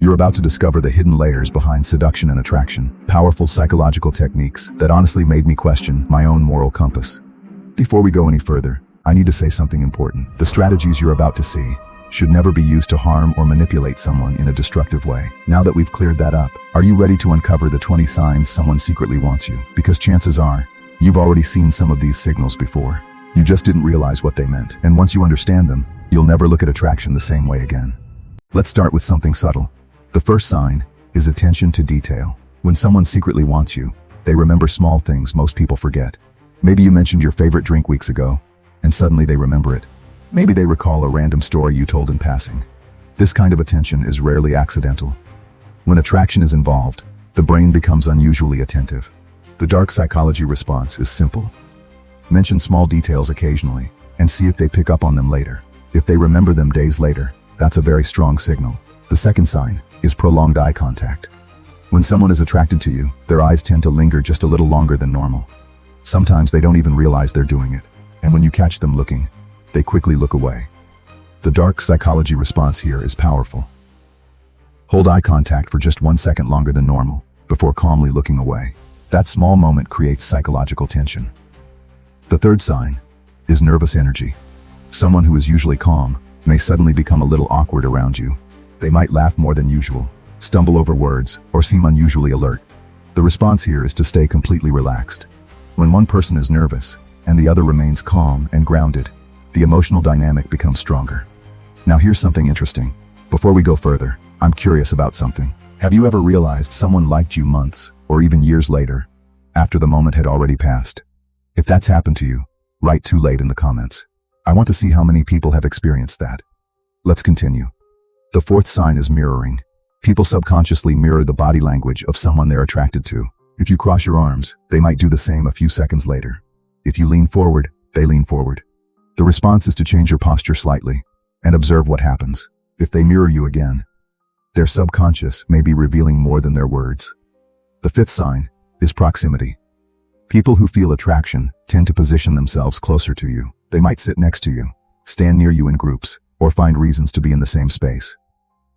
You're about to discover the hidden layers behind seduction and attraction, powerful psychological techniques that honestly made me question my own moral compass. Before we go any further, I need to say something important. The strategies you're about to see should never be used to harm or manipulate someone in a destructive way. Now that we've cleared that up, are you ready to uncover the 20 signs someone secretly wants you? Because chances are, you've already seen some of these signals before. You just didn't realize what they meant. And once you understand them, you'll never look at attraction the same way again. Let's start with something subtle. The first sign is attention to detail. When someone secretly wants you, they remember small things most people forget. Maybe you mentioned your favorite drink weeks ago, and suddenly they remember it. Maybe they recall a random story you told in passing. This kind of attention is rarely accidental. When attraction is involved, the brain becomes unusually attentive. The dark psychology response is simple. Mention small details occasionally, and see if they pick up on them later. If they remember them days later, that's a very strong signal. The second sign is prolonged eye contact. When someone is attracted to you, their eyes tend to linger just a little longer than normal. Sometimes they don't even realize they're doing it, and when you catch them looking, they quickly look away. The dark psychology response here is powerful. Hold eye contact for just 1 second longer than normal, before calmly looking away. That small moment creates psychological tension. The third sign is nervous energy. Someone who is usually calm may suddenly become a little awkward around you. They might laugh more than usual, stumble over words, or seem unusually alert. The response here is to stay completely relaxed. When one person is nervous, and the other remains calm and grounded, the emotional dynamic becomes stronger. Now here's something interesting. Before we go further, I'm curious about something. Have you ever realized someone liked you months, or even years later, after the moment had already passed? If that's happened to you, write "too late" in the comments. I want to see how many people have experienced that. Let's continue. The fourth sign is mirroring. People subconsciously mirror the body language of someone they're attracted to. If you cross your arms, they might do the same a few seconds later. If you lean forward, they lean forward. The response is to change your posture slightly and observe what happens. If they mirror you again, their subconscious may be revealing more than their words. The fifth sign is proximity. People who feel attraction tend to position themselves closer to you. They might sit next to you, stand near you in groups, or find reasons to be in the same space.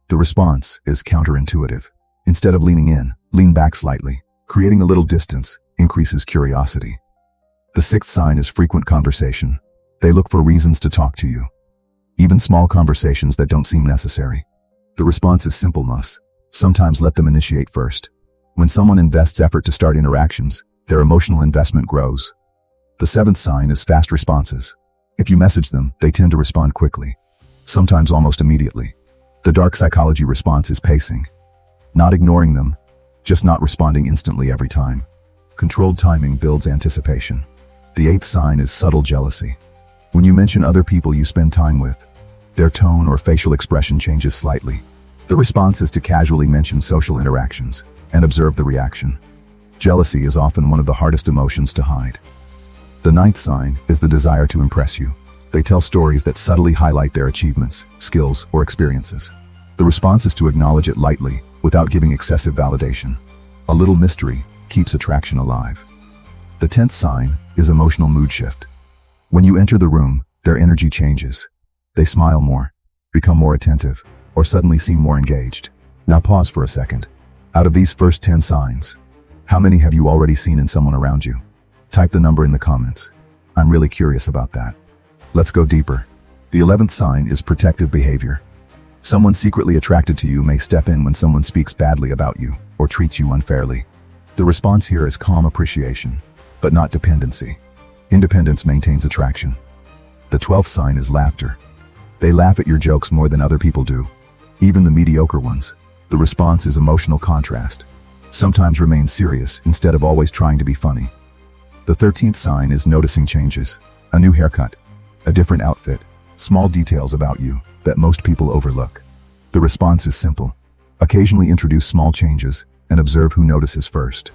The response is counterintuitive. Instead of leaning in, lean back slightly. Creating a little distance increases curiosity. The sixth sign is frequent conversation. They look for reasons to talk to you, even small conversations that don't seem necessary. The response is simple: sometimes let them initiate first. When someone invests effort to start interactions, their emotional investment grows. The seventh sign is fast responses. If you message them, they tend to respond quickly, sometimes almost immediately. The dark psychology response is pacing. Not ignoring them, just not responding instantly every time. Controlled timing builds anticipation. The eighth sign is subtle jealousy. When you mention other people you spend time with, their tone or facial expression changes slightly. The response is to casually mention social interactions and observe the reaction. Jealousy is often one of the hardest emotions to hide. The ninth sign is the desire to impress you. They tell stories that subtly highlight their achievements, skills, or experiences. The response is to acknowledge it lightly, without giving excessive validation. A little mystery keeps attraction alive. The 10th sign is emotional mood shift. When you enter the room, their energy changes. They smile more, become more attentive, or suddenly seem more engaged. Now pause for a second. Out of these first 10 signs, how many have you already seen in someone around you? Type the number in the comments. I'm really curious about that. Let's go deeper. The 11th sign is protective behavior. Someone secretly attracted to you may step in when someone speaks badly about you or treats you unfairly. The response here is calm appreciation, but not dependency. Independence maintains attraction. The 12th sign is laughter. They laugh at your jokes more than other people do, even the mediocre ones. The response is emotional contrast. Sometimes remain serious instead of always trying to be funny. The 13th sign is noticing changes. A new haircut, a different outfit, small details about you that most people overlook. The response is simple. Occasionally introduce small changes and observe who notices first.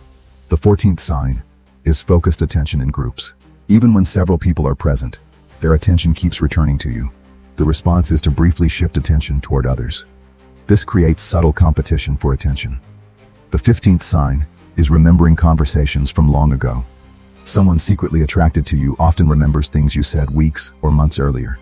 The 14th sign is focused attention in groups. Even when several people are present, their attention keeps returning to you. The response is to briefly shift attention toward others. This creates subtle competition for attention. The 15th sign is remembering conversations from long ago. Someone secretly attracted to you often remembers things you said weeks or months earlier.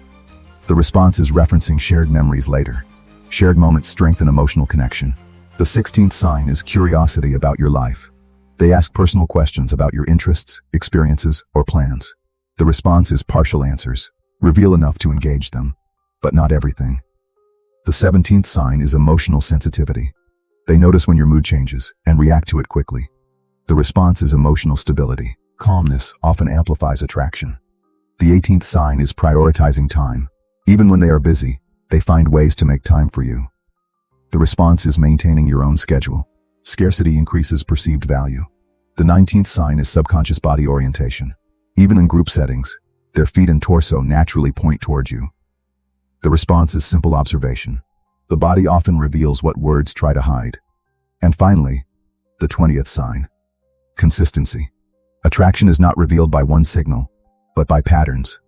The response is referencing shared memories later. Shared moments strengthen emotional connection. The 16th sign is curiosity about your life. They ask personal questions about your interests, experiences, or plans. The response is partial answers. Reveal enough to engage them, but not everything. The 17th sign is emotional sensitivity. They notice when your mood changes and react to it quickly. The response is emotional stability. Calmness often amplifies attraction. The 18th sign is prioritizing time. Even when they are busy, they find ways to make time for you. The response is maintaining your own schedule. Scarcity increases perceived value. The 19th sign is subconscious body orientation. Even in group settings, their feet and torso naturally point towards you. The response is simple observation. The body often reveals what words try to hide. And finally, the 20th sign. Consistency. Attraction is not revealed by one signal, but by patterns.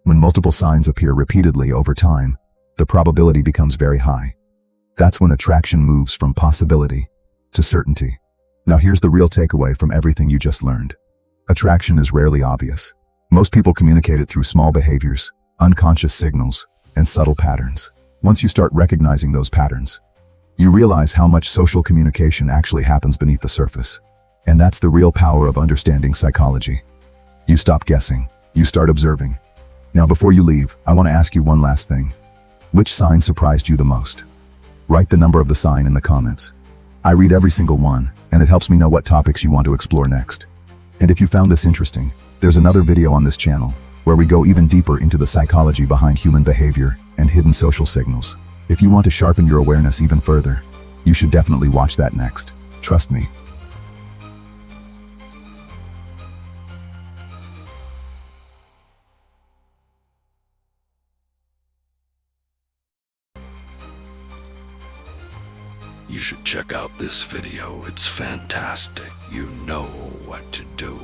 When multiple signs appear repeatedly over time, the probability becomes very high. That's when attraction moves from possibility to certainty. Now here's the real takeaway from everything you just learned. Attraction is rarely obvious. Most people communicate it through small behaviors, unconscious signals, and subtle patterns. Once you start recognizing those patterns, you realize how much social communication actually happens beneath the surface. And that's the real power of understanding psychology. You stop guessing. You start observing. Now before you leave, I want to ask you one last thing. Which sign surprised you the most? Write the number of the sign in the comments. I read every single one, and it helps me know what topics you want to explore next. And if you found this interesting, there's another video on this channel where we go even deeper into the psychology behind human behavior and hidden social signals. If you want to sharpen your awareness even further, you should definitely watch that next. Trust me. You should check out this video. It's fantastic. You know what to do.